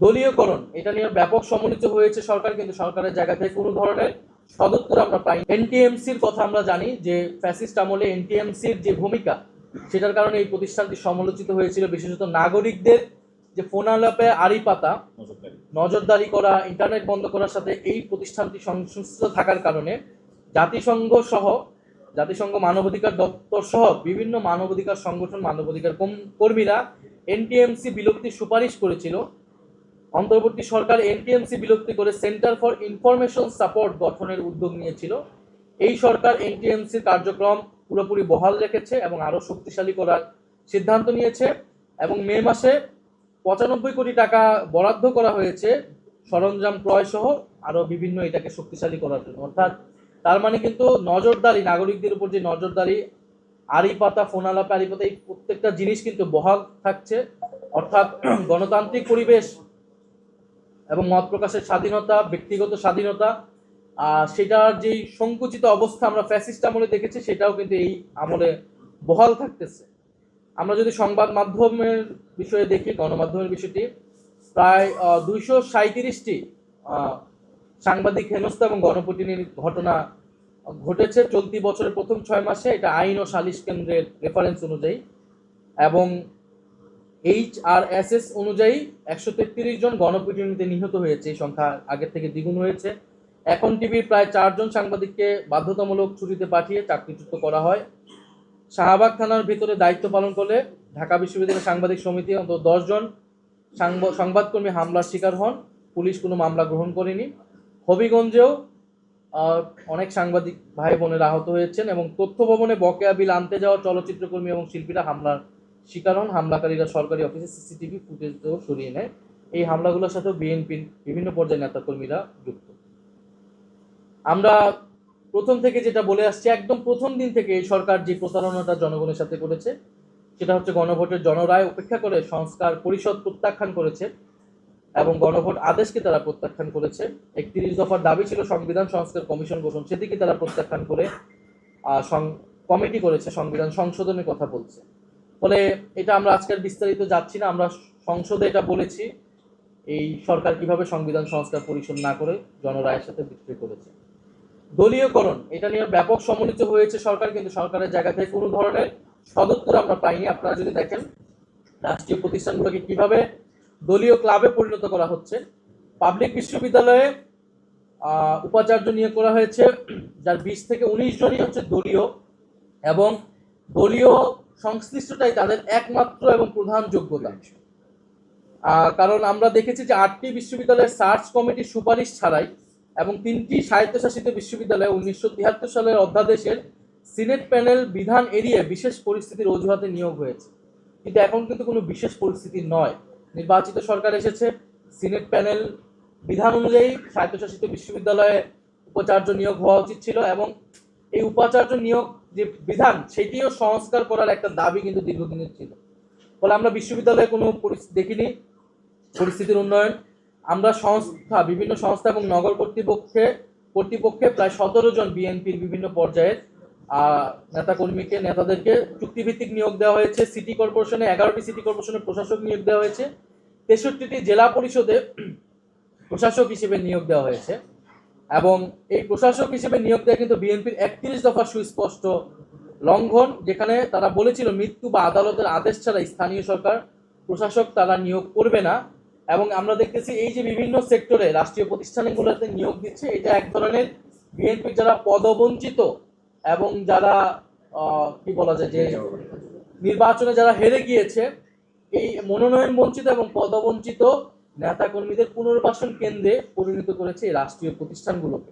দলীয়করণ এটা নিয়ে ব্যাপক সমালোচিত হয়েছে সরকার, কিন্তু সরকারের জায়গা থেকে কোনো ধরনের সদুত্তর আমরা পাই। এনটিএমসির কথা আমরা জানি যে ফ্যাসিস্ট আমলে এনটিএমসির যে ভূমিকা, সেটার কারণে এই প্রতিষ্ঠানটি সমালোচিত হয়েছিল। বিশেষত নাগরিকদের যে ফোন আলাপে আড়ি পাতা, নজরদারি করা, ইন্টারনেট বন্ধ করার সাথে এই প্রতিষ্ঠানটি সংশ্লিষ্ট থাকার কারণে জাতিসংঘ মানবাধিকার দপ্তর সহ বিভিন্ন মানবাধিকার সংগঠন, মানবাধিকার কর্মীরা এনটিএমসি বিলুপ্তির সুপারিশ করেছিল। অন্তর্বর্তী সরকার এনটিএমসি বিলুপ্তি করে সেন্টার ফর ইনফরমেশন সাপোর্ট গঠনের উদ্যোগ নিয়েছিল। এই সরকার এনটিএমসির কার্যক্রম পুরোপুরি বহাল রেখেছে এবং আরো শক্তিশালী করার সিদ্ধান্ত নিয়েছে এবং মে মাসে 95 কোটি টাকা বরাদ্দ করা হয়েছে সরঞ্জাম ক্রয় সহ আরো বিভিন্ন এটাকে শক্তিশালী করার জন্য। অর্থাৎ তার মানে কিন্তু নজরদারি, নাগরিকদের উপর যে নজরদারি, আড়ি পাতা, ফোন আলাপে আড়ি পাতা, এই প্রত্যেকটা জিনিস কিন্তু বহাল থাকছে। অর্থাৎ গণতান্ত্রিক পরিবেশ এবং মত প্রকাশের স্বাধীনতা, ব্যক্তিগত স্বাধীনতা, সেটার যে সংকুচিত অবস্থা আমরা ফ্যাসিস্ট আমলে দেখেছি, সেটাও কিন্তু এই আমলে বহাল থাকতেছে। আমরা যদি সংবাদ মাধ্যমের বিষয়ে দেখি, গণমাধ্যমের বিষয়টি, প্রায় 237টি সাংবাদিক হেনস্থা এবং গণপিটুনির ঘটনা ঘটেছে চলতি বছরের প্রথম 6 মাসে, এটা আইন ও সালিশ কেন্দ্রের রেফারেন্স অনুযায়ী। এবং HRSS অনুযায়ী 133 জন গণপিটুনিতে নিহত হয়েছে। এই সংখ্যা আগের থেকে দ্বিগুণ হয়েছে। এখন টিভির প্রায় 4 জন সাংবাদিককে বাধ্যতামূলক ছুটিতে পাঠিয়ে চাকরিচ্যুত করা হয়। শাহবাগ থানার ভিতরে দায়িত্ব পালন করলে ঢাকা বিশ্ববিদ্যালয়ের সাংবাদিক সমিতি অন্তত 10 জন সংবাদকর্মী হামলার শিকার হন। পুলিশ কোনো মামলা গ্রহণ করেনি। হবিগঞ্জেও অনেক সাংবাদিক ভাই বোনেরা আহত হয়েছেন এবং তথ্য ভবনে বকেয়া বিল আনতে যাওয়া চলচ্চিত্রকর্মী এবং শিল্পীরা হামলার শিকার হন। হামলাকারীরা সরকারি অফিসে সিসিটিভি ফুটেজও সরিয়ে নেয়। এই হামলাগুলোর সাথেও বিএনপির বিভিন্ন পর্যায়ের নেতাকর্মীরা যুক্ত। আমরা প্রথম থেকে যেটা বলে আসছি, একদম প্রথম দিন থেকে এই সরকার যে প্রতারণাটা জনগণের সাথে করেছে, সেটা হচ্ছে গণভোটের জনরায় উপেক্ষা করে সংস্কার পরিষদ প্রত্যাখ্যান করেছে এবং গণভোট আদেশকে তারা প্রত্যাখ্যান করেছে। 31 দফার দাবি ছিল সংবিধান সংস্কার কমিশন গঠন, সেদিকে তারা প্রত্যাখ্যান করে কমিটি করেছে, সংবিধান সংশোধনের কথা বলছে। ফলে এটা আমরা আজকের বিস্তারিত যাচ্ছি না, আমরা সংসদে এটা বলেছি এই সরকার কিভাবে সংবিধান সংস্কার পরিষদ না করে জনরায়ের সাথে বিক্রি করেছে। দলীয়করণ এটা নিয়ে ব্যাপক সমালোচিত হয়েছে সরকার, কিন্তু সরকারের জায়গা থেকে কোনো ধরনের সদুত্তর আমরা পাইনি। আপনারা যদি দেখেন রাষ্ট্রীয় প্রতিষ্ঠানগুলোকে কিভাবে দলীয় ক্লাবে পরিণত করা হচ্ছে। পাবলিক বিশ্ববিদ্যালয়ে উপাচার্য নিয়োগ করা হয়েছে, যার 20 থেকে 19 জনই হচ্ছে দলীয় এবং দলীয় সংশ্লিষ্টতাই তাদের একমাত্র এবং প্রধান যোগ্যতা। কারণ আমরা দেখেছি যে 8টি বিশ্ববিদ্যালয়ের সার্চ কমিটির সুপারিশ ছাড়াই এবং 3টি স্বায়ত্তশাসিত বিশ্ববিদ্যালয়ে 1973 সালের অধ্যাদেশের সিনেট প্যানেল বিধান এড়িয়ে বিশেষ পরিস্থিতির অজুহাতে নিয়োগ হয়েছে। কিন্তু এখন কিন্তু কোনো বিশেষ পরিস্থিতি নয়, নির্বাচিত সরকার এসেছে, সিনেট প্যানেল বিধান অনুযায়ী স্বায়ত্তশাসিত বিশ্ববিদ্যালয়ে উপাচার্য নিয়োগ হওয়া উচিত ছিল এবং এই উপাচার্য নিয়োগ যে বিধান, সেটিও সংস্কার করার একটা দাবি কিন্তু দীর্ঘদিনের ছিল। ফলে আমরা বিশ্ববিদ্যালয়ে কোনো পরিস্থিতি দেখিনি পরিস্থিতির উন্নয়ন। আমরা বিভিন্ন সংস্থা এবং নগর কর্তৃপক্ষে প্রায় 17 জন বিএনপির বিভিন্ন পর্যায়ের নেতাদেরকে চুক্তিভিত্তিক নিয়োগ দেওয়া হয়েছে। সিটি কর্পোরেশনে 11টি সিটি কর্পোরেশনের প্রশাসক নিয়োগ দেওয়া হয়েছে। 63টি জেলা পরিষদে প্রশাসক হিসেবে নিয়োগ দেওয়া হয়েছে এবং এই প্রশাসক হিসেবে নিয়োগ দেওয়া কিন্তু বিএনপির 31 দফা সুস্পষ্ট লঙ্ঘন, যেখানে তারা বলেছিল মৃত্যু বা আদালতের আদেশ ছাড়া স্থানীয় সরকার প্রশাসক তারা নিয়োগ করবে না। এবং আমরা দেখতেছি এই যে বিভিন্ন সেক্টরে রাষ্ট্রীয় প্রতিষ্ঠানগুলোতে নিয়োগ দিচ্ছে, এটা এক ধরনের বিএনপির যারা পদবঞ্চিত এবং যারা কি বলা যায় যে নির্বাচনে যারা হেরে গিয়েছে, এই মনোনয়ন বঞ্চিত এবং পদবঞ্চিত নেতা কর্মীদের পুনর্বাসন কেন্দ্রে পরিণত করেছে এই রাষ্ট্রীয় প্রতিষ্ঠানগুলোকে।